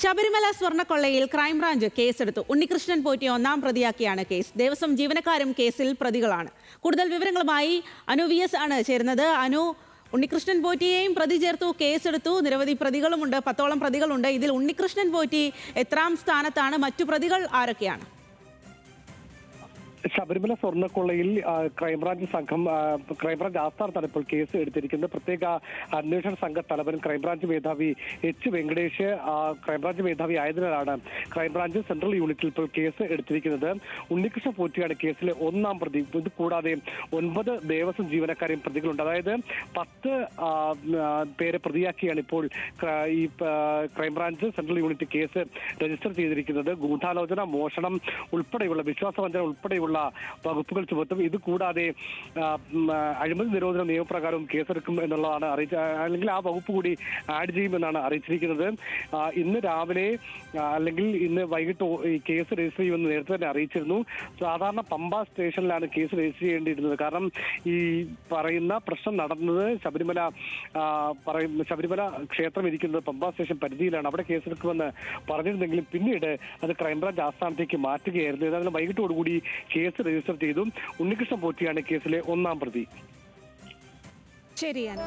Sabarimala സ്വർണ്ണക്കൊള്ളയിൽ crime branch കേസെടുത്തു. ഉണ്ണികൃഷ്ണൻ പോറ്റിയെ ഒന്നാം പ്രതിയാക്കിയാണ് case. Devaswom ജീവനക്കാരും കേസിൽ പ്രതികളാണ്. കൂടുതൽ വിവരങ്ങളുമായി അനു വി എസ് ആണ് ചേരുന്നത്. അനു, ഉണ്ണികൃഷ്ണൻ പോറ്റിയെയും പ്രതി ചേർത്തു, കേസെടുത്തു. നിരവധി പ്രതികളുമുണ്ട്, 10ഓളം പ്രതികളുണ്ട്. ഇതിൽ ഉണ്ണികൃഷ്ണൻ പോറ്റി എത്രാം സ്ഥാനത്താണ്? മറ്റു പ്രതികൾ ആരൊക്കെയാണ്? ശബരിമല സ്വർണ്ണക്കൊള്ളയിൽ ക്രൈംബ്രാഞ്ച് ആസ്ഥാനത്താണ് ഇപ്പോൾ കേസ് എടുത്തിരിക്കുന്നത്. പ്രത്യേക അന്വേഷണ സംഘ തലവൻ ക്രൈംബ്രാഞ്ച് മേധാവി എച്ച് വെങ്കടേഷ് ക്രൈംബ്രാഞ്ച് മേധാവി ആയതിനാലാണ് ക്രൈംബ്രാഞ്ച് സെൻട്രൽ യൂണിറ്റിൽ ഇപ്പോൾ കേസ് എടുത്തിരിക്കുന്നത്. ഉണ്ണികൃഷ്ണൻ പോറ്റിയാണ് കേസിലെ ഒന്നാം പ്രതി. ഇത് കൂടാതെ 9 ദേവസ്വം ജീവനക്കാരെയും പ്രതികളുണ്ട്. അതായത് 10 പേരെ പ്രതിയാക്കിയാണ് ഇപ്പോൾ ഈ crime branch central unit case register ചെയ്തിരിക്കുന്നത്. ഗൂഢാലോചന, മോഷണം ഉൾപ്പെടെയുള്ള, വിശ്വാസവഞ്ചന ഉൾപ്പെടെയുള്ള വകുപ്പുകൾ ചുമത്തും. ഇത് കൂടാതെ അഴിമതി നിരോധന നിയമപ്രകാരവും കേസെടുക്കും എന്നുള്ളതാണ് അല്ലെങ്കിൽ ആ വകുപ്പ് കൂടി ആഡ് ചെയ്യുമെന്നാണ് അറിയിച്ചിരിക്കുന്നത്. ഇന്ന് രാവിലെ അല്ലെങ്കിൽ ഇന്ന് വൈകിട്ട് ഈ കേസ് രജിസ്റ്റർ ചെയ്യുമെന്ന് നേരത്തെ തന്നെ അറിയിച്ചിരുന്നു. സാധാരണ പമ്പ സ്റ്റേഷനിലാണ് കേസ് രജിസ്റ്റർ ചെയ്യേണ്ടിയിരുന്നത്. കാരണം ഈ പറയുന്ന പ്രശ്നം നടന്നത് ശബരിമല ക്ഷേത്രം ഇരിക്കുന്നത് പമ്പ സ്റ്റേഷൻ പരിധിയിലാണ്. അവിടെ കേസെടുക്കുമെന്ന് പറഞ്ഞിരുന്നെങ്കിലും പിന്നീട് അത് ക്രൈംബ്രാഞ്ച് ആസ്ഥാനത്തേക്ക് മാറ്റുകയായിരുന്നു. ഏതായാലും വൈകിട്ടോടുകൂടി കേസ് രജിസ്റ്റർ ചെയ്തു. ഉണ്ണികൃഷ്ണൻ പോറ്റിയാണ് കേസിലെ ഒന്നാം പ്രതി. ശരിയാണ്.